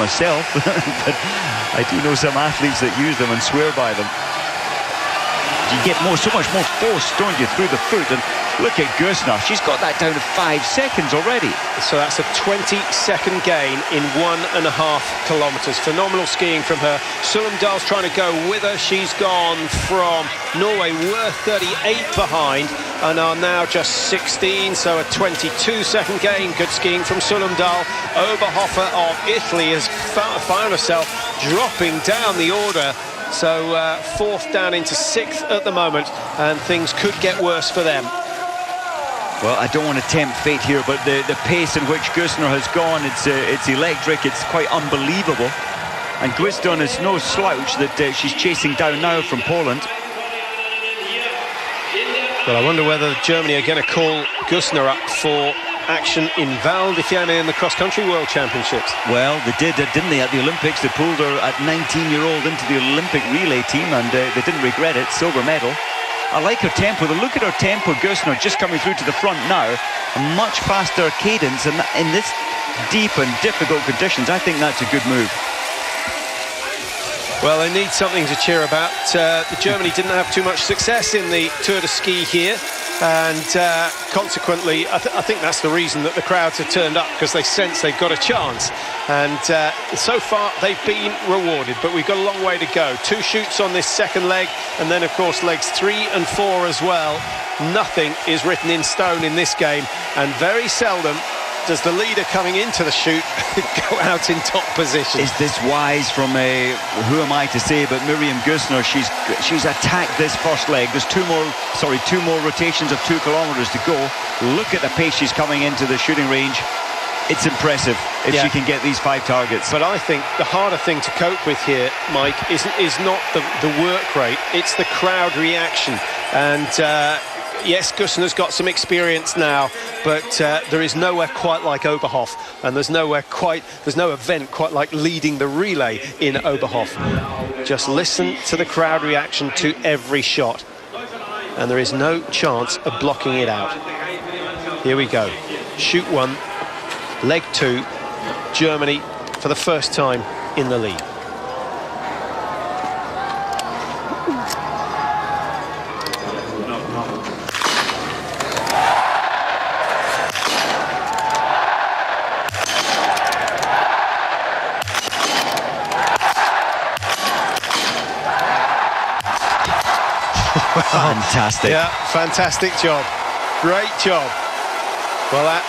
myself, but I do know some athletes that use them and swear by them. You get so much more force, don't you, through the foot. And look at Gössner, she's got that down to 5 seconds already. So that's a 20-second gain in 1.5 kilometres. Phenomenal skiing from her. Sullemdahl's trying to go with her. She's gone from Norway, were 38 behind, and are now just 16, so a 22-second gain. Good skiing from Sullemdahl. Oberhof of Italy has found herself dropping down the order. So 4th down into 6th at the moment, and things could get worse for them. Well, I don't want to tempt fate here, but the pace in which Gössner has gone, it's electric, it's quite unbelievable. And Gwisdon is no slouch that she's chasing down now from Poland. Well, I wonder whether Germany are going to call Gössner up for action in Val di Fiemme in the cross-country World Championships. Well, they did, didn't they, at the Olympics? They pulled her at 19-year-old into the Olympic relay team, and they didn't regret it. Silver medal. I like her tempo. Look at her tempo, Gössner, just coming through to the front now. A much faster cadence, and in this deep and difficult conditions, I think that's a good move. Well, they need something to cheer about. Germany didn't have too much success in the Tour de Ski here, and consequently, I think that's the reason that the crowds have turned up, because they sense they've got a chance. And so far, they've been rewarded, but we've got a long way to go. 2 shoots on this second leg, and then, of course, legs 3 and 4 as well. Nothing is written in stone in this game, and very seldom does the leader coming into the shoot go out in top position. Is this wise from who am I to say, but Miriam Gössner? She's attacked this first leg. There's 2 more rotations of 2 kilometers to go. Look at the pace she's coming into the shooting range. It's impressive if she can get these 5 targets. But I think the harder thing to cope with here, Mike, is not the work rate, it's the crowd reaction. And yes, Gössner's got some experience now, but there is nowhere quite like Oberhof, and there's no event quite like leading the relay in Oberhof. Just listen to the crowd reaction to every shot, and there is no chance of blocking it out. Here we go. Shoot 1, leg 2, Germany for the first time in the lead. Fantastic. Yeah, fantastic job. Great job. Well, that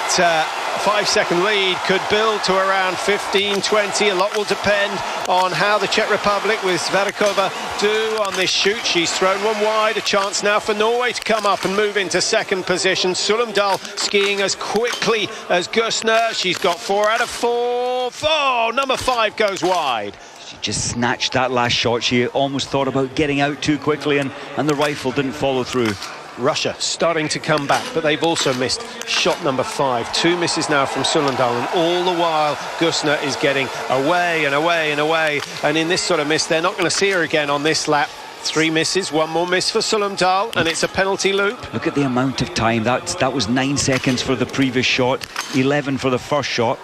5-second lead could build to around 15-20. A lot will depend on how the Czech Republic with Sverkova do on this shoot. She's thrown one wide. A chance now for Norway to come up and move into 2nd position. Sullemdahl skiing as quickly as Gössner. She's got 4 out of 4. Oh, number 5 goes wide. She just snatched that last shot. She almost thought about getting out too quickly, and the rifle didn't follow through. Russia starting to come back, but they've also missed shot number 5. 2 misses now from Sullemdahl, and all the while Gössner is getting away and away and away. And in this sort of miss, they're not going to see her again on this lap. 3 misses, 1 more miss for Sullemdahl, and it's a penalty loop. Look at the amount of time. That was 9 seconds for the previous shot, 11 for the first shot.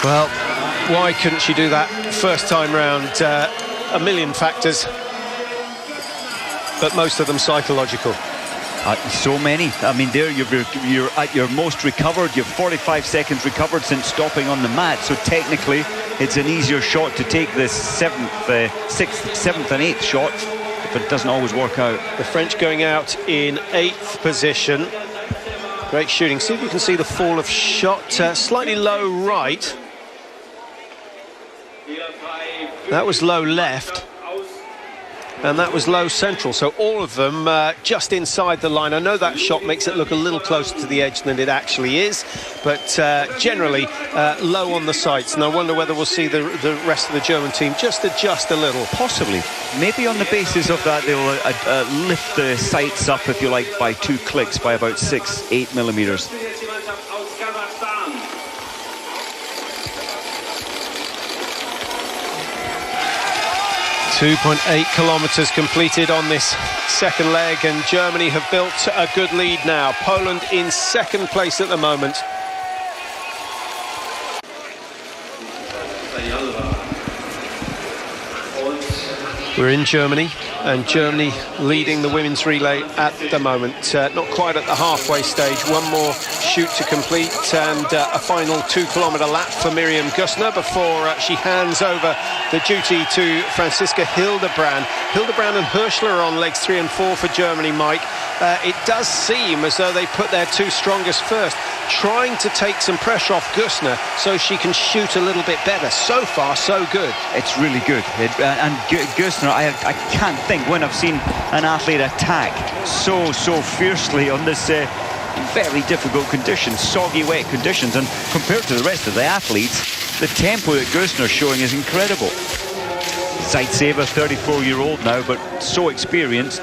Well, why couldn't she do that first time round? A million factors, but most of them psychological. So many. I mean, there you're at your most recovered. You've 45 seconds recovered since stopping on the mat. So technically, it's an easier shot to take this 7th, 6th, 7th and 8th shot, but it doesn't always work out. The French going out in 8th position. Great shooting. See if you can see the fall of shot. Slightly low right. That was low left, and that was low central, so all of them just inside the line. I know that shot makes it look a little closer to the edge than it actually is, but generally low on the sights, and I wonder whether we'll see the rest of the German team just adjust a little. Possibly. Maybe on the basis of that, they'll lift the sights up, if you like, by 2 clicks, by about 6-8 millimeters. 2.8 kilometres completed on this second leg, and Germany have built a good lead now. Poland in 2nd place at the moment. We're in Germany, and Germany leading the women's relay at the moment. Not quite at the halfway stage. One more shoot to complete, and a final 2-kilometre lap for Miriam Gussner before she hands over the duty to Franziska Hildebrand. Hildebrand and Hirschler are on legs 3 and 4 for Germany, Mike. It does seem as though they put their two strongest first, trying to take some pressure off Gussner so she can shoot a little bit better. So far, so good. It's really good. And Gussner, I can't think when I've seen an athlete attack so fiercely on this very difficult conditions, soggy, wet conditions. And compared to the rest of the athletes, the tempo that Gussner's showing is incredible. Zaitseva, 34-year-old now, but so experienced.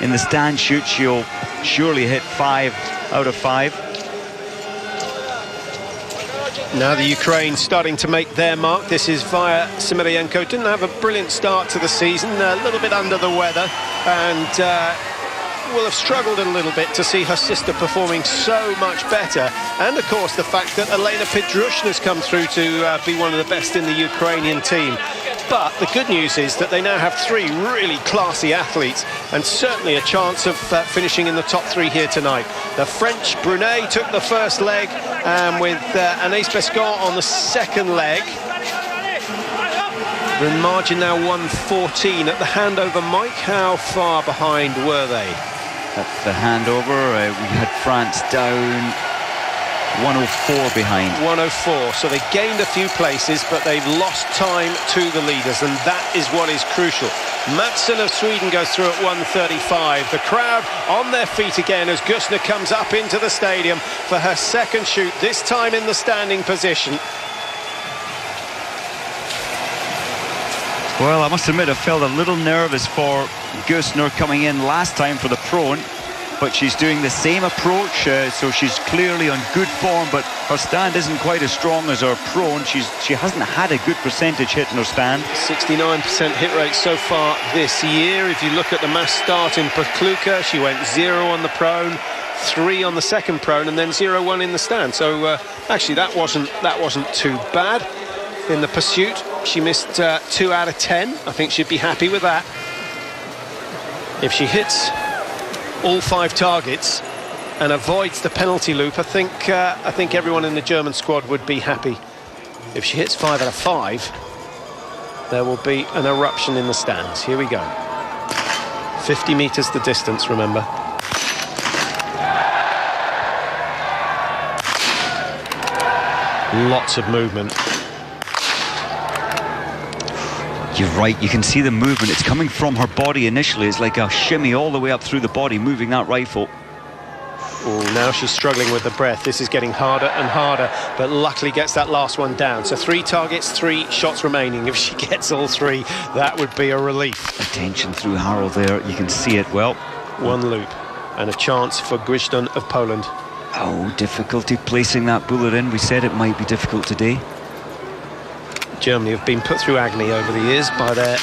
In the stand shoot, she'll surely hit 5 out of 5. Now the Ukraine starting to make their mark. This is Via Simelienko. Didn't have a brilliant start to the season, a little bit under the weather, and will have struggled a little bit to see her sister performing so much better. And of course the fact that Elena Pedrushna's come through to be one of the best in the Ukrainian team. But the good news is that they now have 3 really classy athletes, and certainly a chance of finishing in the top 3 here tonight. The French Brunet took the first leg, with Anaïs Bescon on the second leg. The margin now 1:14 at the handover. Mike, how far behind were they? At the handover, we had France down 104 behind. 104, so they gained a few places, but they've lost time to the leaders, and that is what is crucial. Mattsson of Sweden goes through at 1:35. The crowd on their feet again as Gussner comes up into the stadium for her second shoot, this time in the standing position. Well, I must admit I felt a little nervous for Gussner coming in last time for the prone, but she's doing the same approach, so she's clearly on good form, but her stand isn't quite as strong as her prone. She hasn't had a good percentage hit in her stand. 69% hit rate so far this year. If you look at the mass start in Pekluka, she went 0 on the prone, 3 on the second prone, and then 0-1 in the stand. So actually that wasn't too bad. In the pursuit, she missed 2 out of 10. I think she'd be happy with that. If she hits all 5 targets and avoids the penalty loop, I think everyone in the German squad would be happy. If she hits 5 out of 5, there will be an eruption in the stands. Here we go. 50 meters the distance, remember. Lots of movement. You're right, you can see the movement. It's coming from her body initially. It's like a shimmy all the way up through the body, moving that rifle. Oh, now she's struggling with the breath. This is getting harder and harder, but luckily gets that last one down. So 3 targets, 3 shots remaining. If she gets all 3, that would be a relief. Attention through Harold there, you can see it well. 1 loop and a chance for Gwizdon of Poland. Oh, difficulty placing that bullet in. We said it might be difficult today. Germany have been put through agony over the years by their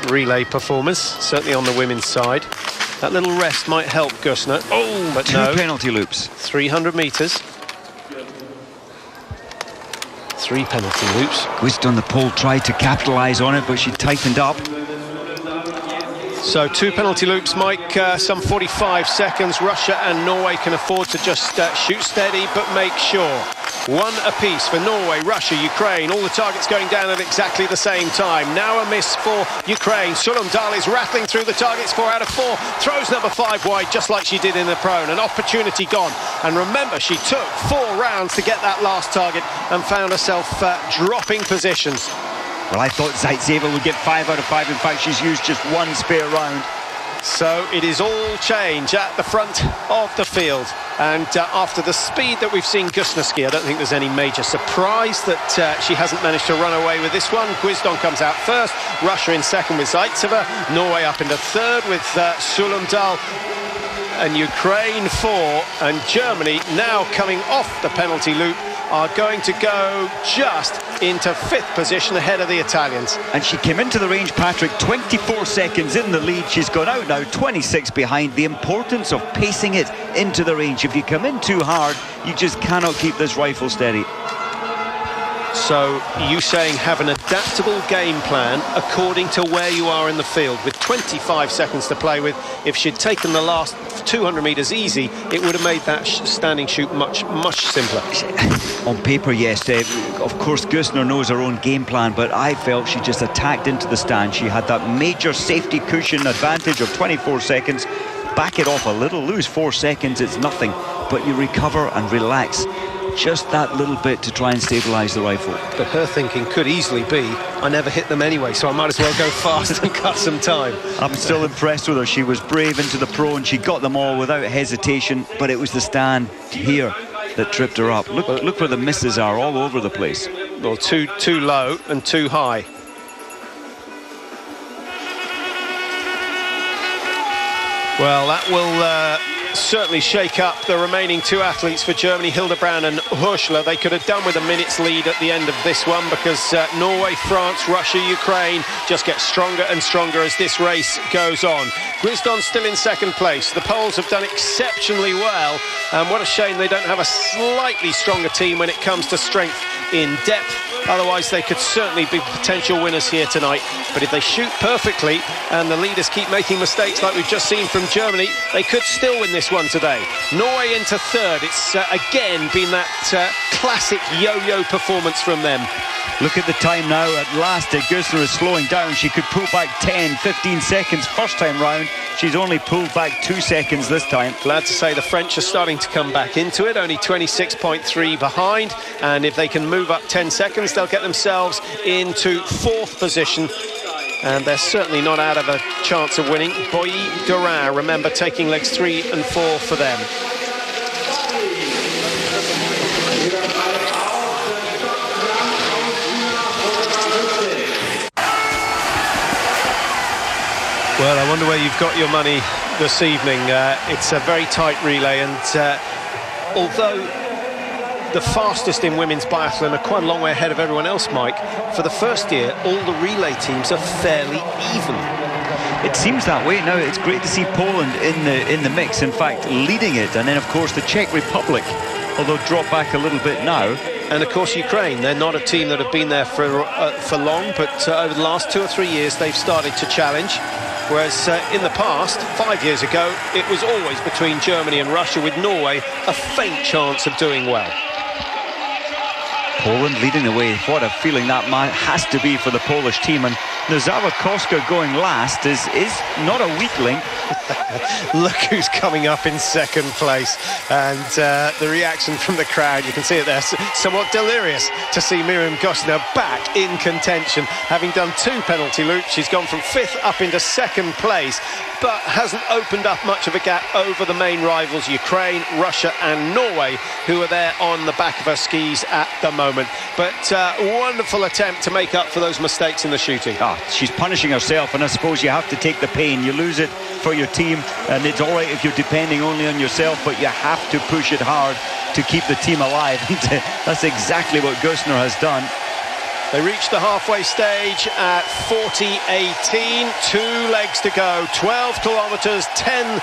relay performers, certainly on the women's side. That little rest might help Gussner. Oh, but 2 no. penalty loops. 300 metres. 3 penalty loops. Gwizdon, the pole, tried to capitalise on it, but she tightened up. So 2 penalty loops, Mike, some 45 seconds. Russia and Norway can afford to just shoot steady, but make sure. 1 apiece for Norway, Russia, Ukraine. All the targets going down at exactly the same time. Now a miss for Ukraine. Sulumdal is rattling through the targets, 4 out of 4. Throws number 5 wide, just like she did in the prone. An opportunity gone. And remember, she took 4 rounds to get that last target and found herself dropping positions. Well, I thought Zaitseva would get 5 out of 5. In fact, she's used just 1 spare round. So it is all change at the front of the field. And after the speed that we've seen Gussner ski, I don't think there's any major surprise that she hasn't managed to run away with this one. Gwizdon comes out first, Russia in second with Zaitseva, Norway up into third with Sulumdal, and Ukraine 4, and Germany now coming off the penalty loop are going to go just into 5th position ahead of the Italians. And she came into the range, Patrick, 24 seconds in the lead. She's gone out now, 26 behind. The importance of pacing it into the range. If you come in too hard, you just cannot keep this rifle steady. So you saying have an adaptable game plan according to where you are in the field. With 25 seconds to play with, if she'd taken the last 200 metres easy, it would have made that standing shoot much simpler. On paper, yes. Of course, Gusner knows her own game plan, but I felt she just attacked into the stand. She had that major safety cushion advantage of 24 seconds. Back it off a little, lose 4 seconds, it's nothing. But you recover and relax. Just that little bit to try and stabilise the rifle. But her thinking could easily be, I never hit them anyway, so I might as well go fast and cut some time. I'm still impressed with her. She was brave into the pro and she got them all without hesitation, but it was the stand here that tripped her up. Look where the misses are all over the place. Well, too low and too high. Well, that will certainly shake up the remaining two athletes for Germany, Hildebrand and Hürschler. They could have done with a minute's lead at the end of this one, because Norway, France, Russia, Ukraine just get stronger and stronger as this race goes on. Grisdon still in second place. The Poles have done exceptionally well, and what a shame they don't have a slightly stronger team when it comes to strength in depth. Otherwise, they could certainly be potential winners here tonight. But if they shoot perfectly and the leaders keep making mistakes like we've just seen from Germany, they could still win this one today. Norway into third. It's again been that classic yo-yo performance from them. Look at the time now. At last, Gusner is slowing down. She could pull back 10, 15 seconds first time round. She's only pulled back 2 seconds this time. Glad to say the French are starting to come back into it, only 26.3 behind. And if they can move up 10 seconds, they'll get themselves into fourth position. And they're certainly not out of a chance of winning. Boilly-Garin, remember, taking legs 3 and 4 for them. Well, I wonder where you've got your money this evening. It's a very tight relay, and although the fastest in women's biathlon are quite a long way ahead of everyone else, Mike, for the first year, all the relay teams are fairly even. It seems that way. Now, it's great to see Poland in the mix, in fact, leading it. And then, of course, the Czech Republic, although dropped back a little bit now. And, of course, Ukraine. They're not a team that have been there for long, but over the last 2 or 3 years, they've started to challenge. Whereas in the past, 5 years ago, it was always between Germany and Russia, with Norway a faint chance of doing well. Poland leading the way. What a feeling that has to be for the Polish team. And Zawakowska going last is not a weak link. Look who's coming up in second place. And the reaction from the crowd, you can see it there, somewhat delirious to see Miriam Gosner back in contention. Having done 2 penalty loops, she's gone from 5th up into second place, but hasn't opened up much of a gap over the main rivals, Ukraine, Russia and Norway, who are there on the back of her skis at the moment. But wonderful attempt to make up for those mistakes in the shooting. She's punishing herself, and I suppose you have to take the pain. You lose it for your team, and it's all right if you're depending only on yourself, but you have to push it hard to keep the team alive. That's exactly what Gusner has done. They reached the halfway stage at 40.18, 2 legs to go, 12 kilometres, 10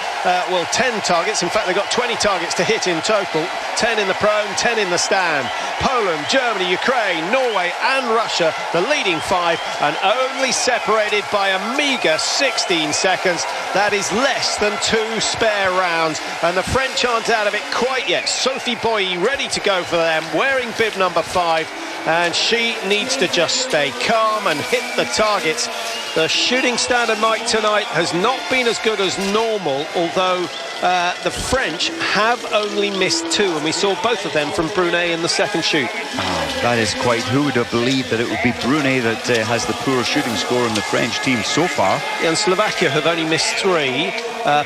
targets. In fact, they've got 20 targets to hit in total, 10 in the prone, 10 in the stand. Poland, Germany, Ukraine, Norway and Russia, the leading 5, and only separated by a meagre 16 seconds. That is less than 2 spare rounds, and the French aren't out of it quite yet. Sophie Boilly ready to go for them, wearing bib number 5. And she needs to just stay calm and hit the targets. The shooting standard, Mike, tonight has not been as good as normal, although the French have only missed 2, and we saw both of them from Brunet in the second shoot. That is quite... Who would have believed that it would be Brunet that has the poor shooting score in the French team so far? And Slovakia have only missed 3.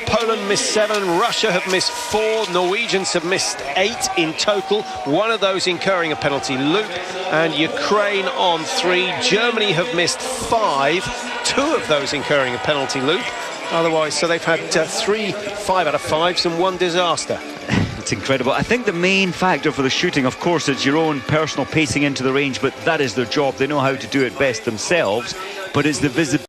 Poland missed 7, Russia have missed 4, Norwegians have missed 8 in total, 1 of those incurring a penalty loop, and Ukraine on 3. Germany have missed 5, 2 of those incurring a penalty loop. Otherwise, so they've had 3 5 out of 5s and 1 disaster. It's incredible. I think the main factor for the shooting, of course, it's your own personal pacing into the range, but that is their job. They know how to do it best themselves, but it's the visibility.